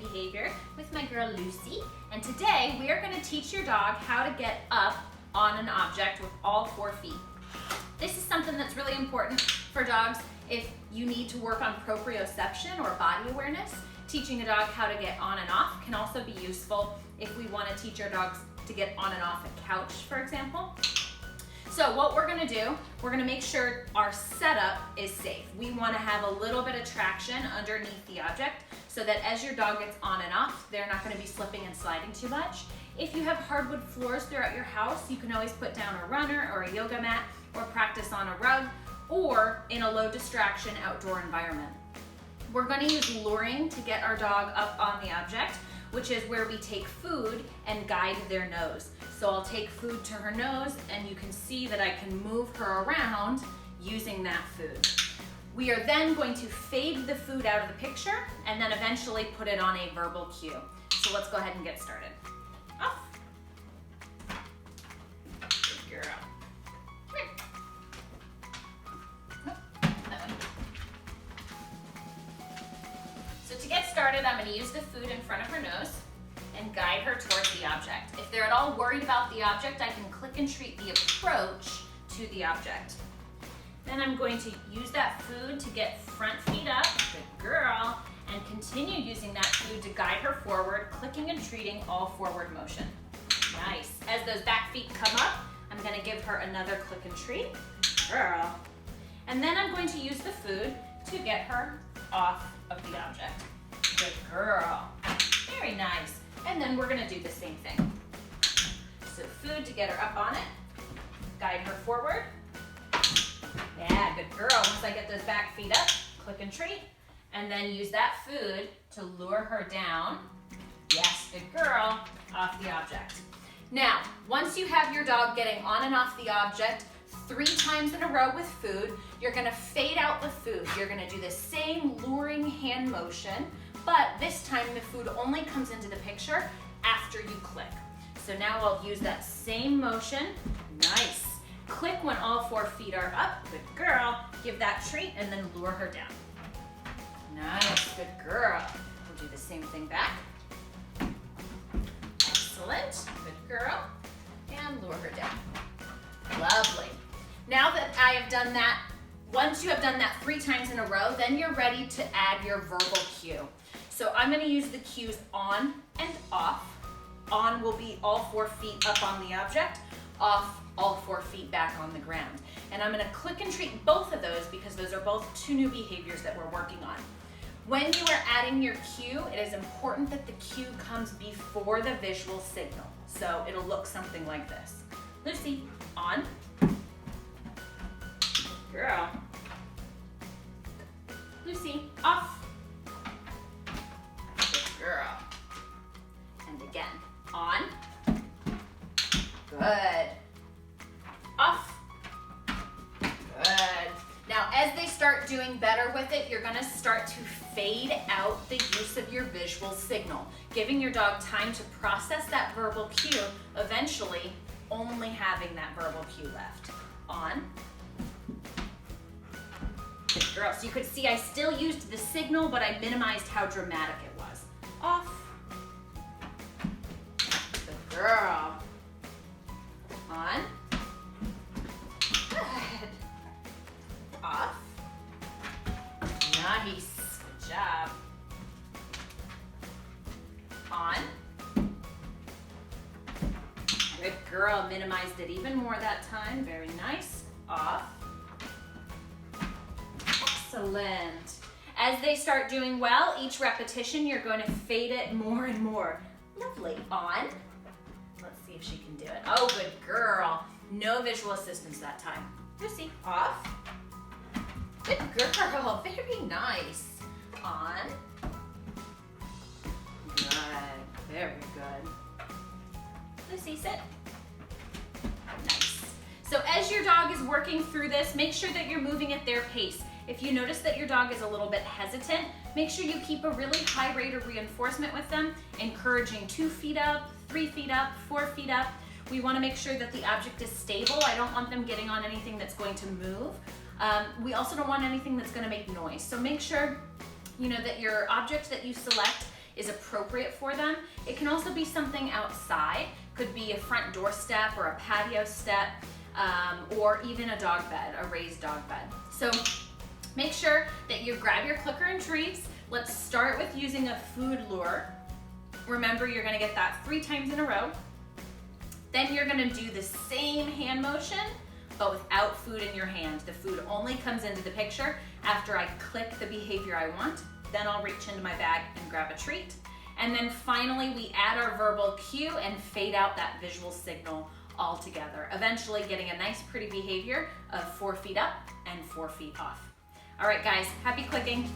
behavior with my girl Lucy, and today we are going to teach your dog how to get up on an object with all 4 feet. This is something that's really important for dogs if you need to work on proprioception or body awareness. Teaching a dog how to get on and off can also be useful if we want to teach our dogs to get on and off a couch, for example. So what we're gonna do, we're gonna make sure our setup is safe. We wanna have a little bit of traction underneath the object so that as your dog gets on and off, they're not gonna be slipping and sliding too much. If you have hardwood floors throughout your house, you can always put down a runner or a yoga mat or practice on a rug or in a low distraction outdoor environment. We're gonna use luring to get our dog up on the object, which is where we take food and guide their nose. So I'll take food to her nose and you can see that I can move her around using that food. We are then going to fade the food out of the picture and then eventually put it on a verbal cue. So let's go ahead and get started. Off. Good girl. Come here. Oh, that one. So to get started, I'm going to use the food in front of her nose and guide her towards the object. If they're at all worried about the object, I can click and treat the approach to the object. Then I'm going to use that food to get front feet up, good girl, and continue using that food to guide her forward, clicking and treating all forward motion. Nice. As those back feet come up, I'm going to give her another click and treat, girl. And then I'm going to use the food to get her off of the object. Good girl. Very nice. And then we're gonna do the same thing. So food to get her up on it, guide her forward. Yeah, good girl. Once I get those back feet up, click and treat, and then use that food to lure her down. Yes, good girl, off the object. Now, once you have your dog getting on and off the object 3 times in a row with food, you're gonna fade out the food. You're gonna do the same luring hand motion, but this time the food only comes into the picture after you click. So now I'll use that same motion. Nice. Click when all 4 feet are up. Good girl. Give that treat and then lure her down. Nice. Good girl. We'll do the same thing back. Excellent. Good girl. And lure her down. Lovely. Now that I have done that, once you have done that 3 times in a row, then you're ready to add your verbal cue. So I'm going to use the cues on and off. On will be all 4 feet up on the object, off all 4 feet back on the ground. And I'm going to click and treat both of those because those are both 2 new behaviors that we're working on. When you are adding your cue, it is important that the cue comes before the visual signal. So it'll look something like this. Lucy, on. Girl. Lucy, off. Girl. And again, on. Good. Off. Good. Now, as they start doing better with it, you're gonna start to fade out the use of your visual signal, giving your dog time to process that verbal cue, eventually only having that verbal cue left. On. Good girl. So you could see I still used the signal, but I minimized how dramatic it was. Off. Good girl. On. Good. Off. Nice. Good job. On. Good girl. Minimized it even more that time. Very nice. Off. Excellent. As they start doing well, each repetition, you're going to fade it more and more. Lovely. On. Let's see if she can do it. Oh, good girl. No visual assistance that time. Lucy, off. Good girl. Very nice. On. Good. Very good. Lucy, sit. Nice. So as your dog is working through this, make sure that you're moving at their pace. If you notice that your dog is a little bit hesitant, make sure you keep a really high rate of reinforcement with them, encouraging 2 feet up, 3 feet up, 4 feet up. We want to make sure that the object is stable. I don't want them getting on anything that's going to move. We also don't want anything that's going to make noise. So make sure that your object that you select is appropriate for them. It can also be something outside, could be a front door step or a patio step, or even a dog bed, a raised dog bed. So make sure that you grab your clicker and treats. Let's start with using a food lure. Remember, you're gonna get that 3 times in a row. Then you're gonna do the same hand motion, but without food in your hand. The food only comes into the picture after I click the behavior I want. Then I'll reach into my bag and grab a treat. And then finally, we add our verbal cue and fade out that visual signal altogether, eventually getting a nice pretty behavior of 4 feet up and 4 feet off. All right, guys, happy clicking.